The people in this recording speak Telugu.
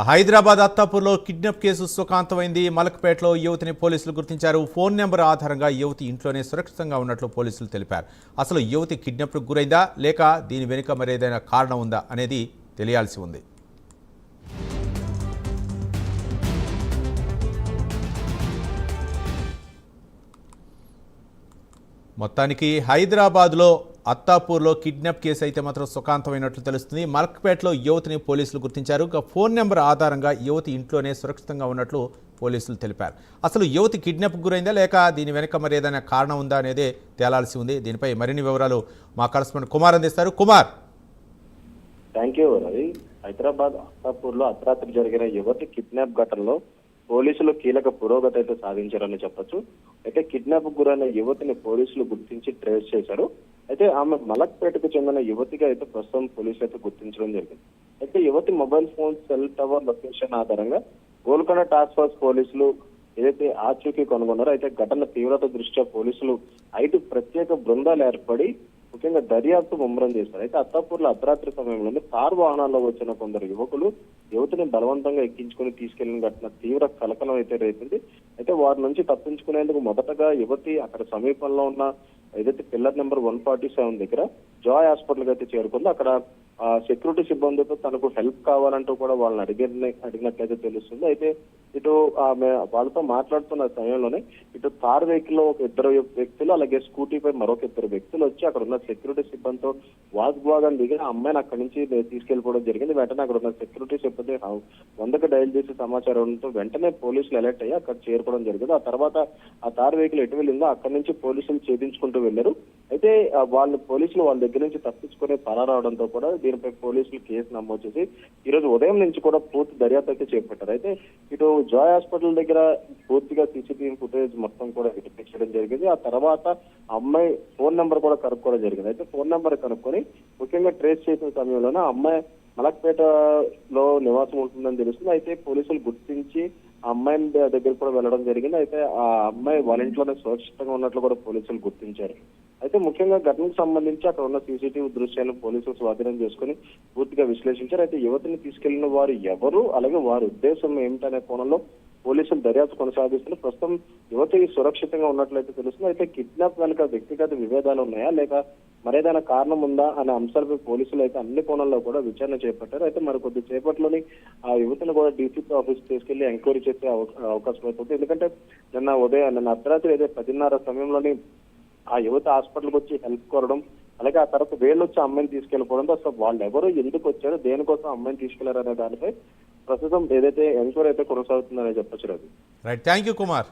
హైదరాబాద్ అత్తాపూర్లో కిడ్నాప్ కేసు సుఖాంతమైంది. మలక్పేటలో యువతిని పోలీసులు గుర్తించారు. ఫోన్ నెంబర్ ఆధారంగా యువతి ఇంట్లోనే సురక్షితంగా ఉన్నట్లు పోలీసులు తెలిపారు. అసలు యువతి కిడ్నాప్కు గురైందా లేక దీని వెనుక మరేదైనా కారణం ఉందా అనేది తెలియాల్సి ఉంది. మొత్తానికి హైదరాబాద్లో అత్తాపూర్లో కిడ్నాప్ కేసు అయితే మాత్రం సుఖాంతమైనట్లు తెలుస్తుంది. మలక్పేటలో యువతిని పోలీసులు గుర్తించారు. ఫోన్ నెంబర్ ఆధారంగా యువతి ఇంట్లోనే సురక్షితంగా ఉన్నట్లు పోలీసులు తెలిపారు. అసలు యువతి కిడ్నాప్కు గురైందా లేక దీని వెనుక మరి ఏదైనా కారణం ఉందా అనేదే తేలాల్సి ఉంది. దీనిపై మరిన్ని వివరాలు మా కరెస్పాండెంట్ కుమార్ అందిస్తారు. Kumar, thank you Ravi. హైదరాబాద్ అత్తాపూర్లో అర్ధరాత్రి జరిగిన యువతి కిడ్నాప్ ఘటనలో పోలీసులు కీలక పురోగతి అయితే సాధించారని చెప్పొచ్చు. అయితే కిడ్నాప్ గురైన యువతిని పోలీసులు గుర్తించి ట్రేస్ చేశారు. అయితే ఆమె మలక్పేటకు చెందిన యువతిగా అయితే ప్రస్తుతం పోలీసులు అయితే గుర్తించడం జరిగింది. అయితే యువతి mobile phone cell tower location ఆధారంగా గోల్కొండ టాస్క్ ఫోర్స్ పోలీసులు ఏదైతే ఆచూకీ కనుగొన్నారో అయితే ఘటన తీవ్రత దృష్ట్యా పోలీసులు 5 ప్రత్యేక బృందాలు ఏర్పడి ముఖ్యంగా దర్యాప్తు ముమ్మరం చేశారు. అయితే అత్తాపూర్లో అర్ధరాత్రి సమయంలోనే కారు వాహనాల్లో వచ్చిన కొందరు యువకులు యువతిని బలవంతంగా ఎక్కించుకుని తీసుకెళ్లిన ఘటన తీవ్ర కలకలం అయితే రేపింది. అయితే వారి నుంచి తప్పించుకునేందుకు మొదటగా యువతి అక్కడ సమీపంలో ఉన్న ఏదైతే పిల్లర్ నెంబర్ 147 దగ్గర జాయ్ హాస్పిటల్ అయితే చేరుకుంది. అక్కడ సెక్యూరిటీ సిబ్బందితో తనకు హెల్ప్ కావాలంటూ కూడా వాళ్ళని అడిగినట్లయితే తెలుస్తుంది. అయితే ఇటు ఆమె వాళ్ళతో మాట్లాడుతున్న సమయంలోనే ఇటు కార్ వెహికల్ లో ఒక 2 వ్యక్తులు అలాగే స్కూటీపై మరొక 2 వ్యక్తులు వచ్చి అక్కడ ఉన్న సెక్యూరిటీ సిబ్బందితో వాగ్వాదం దిగిన అమ్మాయిని అక్కడి నుంచి తీసుకెళ్లిపోవడం జరిగింది. వెంటనే అక్కడ ఉన్న సెక్యూరిటీ సిబ్బంది 100కి డయల్ చేసి సమాచారంతో వెంటనే పోలీసులు అలర్ట్ అయ్యి అక్కడ చేరుకోవడం జరిగింది. ఆ తర్వాత ఆ కార్ వెహికల్ ఎటు వెళ్ళిందో అక్కడి నుంచి పోలీసులు ఛేదించుకుంటూ వెళ్లారు. అయితే పోలీసులు వాళ్ళ దగ్గర నుంచి తప్పించుకుని పరారవడంతో కూడా దీనిపై పోలీసులు కేసు నమోదు చేసి ఈ రోజు ఉదయం నుంచి కూడా పూర్తి దర్యాప్తు అయితే చేపట్టారు. అయితే ఇటు జాయ్ హాస్పిటల్ దగ్గర పూర్తిగా సీసీటీవీ ఫుటేజ్ మొత్తం కూడా వెరిఫికేషన్ జరిగింది. ఆ తర్వాత అమ్మాయి ఫోన్ నెంబర్ కూడా కనుక్కోవడం జరిగింది. అయితే ఫోన్ నెంబర్ కనుక్కొని ముఖ్యంగా ట్రేస్ చేసిన సమయంలోనే అమ్మాయి మలక్పేటలో నివాసం ఉంటుందని తెలుస్తుంది. అయితే పోలీసులు గుర్తించి ఆ అమ్మాయి దగ్గర కూడా వెళ్ళడం జరిగింది. అయితే ఆ అమ్మాయి వాళ్ళ ఇంట్లోనే సురక్షితంగా ఉన్నట్లు కూడా పోలీసులు గుర్తించారు. అయితే ముఖ్యంగా ఘటనకు సంబంధించి అక్కడ ఉన్న సీసీటీవీ దృశ్యాలను పోలీసులు స్వాధీనం చేసుకుని పూర్తిగా విశ్లేషించారు. అయితే యువతిని తీసుకెళ్లిన వారు ఎవరు అలాగే వారి ఉద్దేశం ఏమిటనే కోణంలో పోలీసులు దర్యాప్తు కొనసాగిస్తున్నారు. ప్రస్తుతం యువతి సురక్షితంగా ఉన్నట్లయితే తెలుస్తుంది. అయితే కిడ్నాప్ వెనుక వ్యక్తిగత విభేదాలు ఉన్నాయా లేక మరేదైనా కారణం ఉందా అనే అంశాలపై పోలీసులు అయితే అన్ని కోణాల్లో కూడా విచారణ చేపట్టారు. అయితే మరి కొద్ది సేపట్లోని ఆ యువతిని కూడా డీసీపీ ఆఫీస్ తీసుకెళ్లి ఎంక్వైరీ చేసే అవకాశం అవుతుంది. ఎందుకంటే నిన్న అర్ధరాత్రి అయితే 10:30 సమయంలోని ఆ యువత హాస్పిటల్కి వచ్చి హెల్ప్ కోరడం అలాగే ఆ తర్వాత వేళ్ళు వచ్చి అమ్మాయిని తీసుకెళ్లిపోవడంతో అసలు వాళ్ళు ఎవరు ఎందుకు వచ్చారో దేనికోసం అమ్మాయిని తీసుకెళ్లారు అనే దానిపై ప్రస్తుతం ఏదైతే ఎంక్వైరీ అయితే కొనసాగుతుందనే చెప్పొచ్చు. Right, thank you Kumar.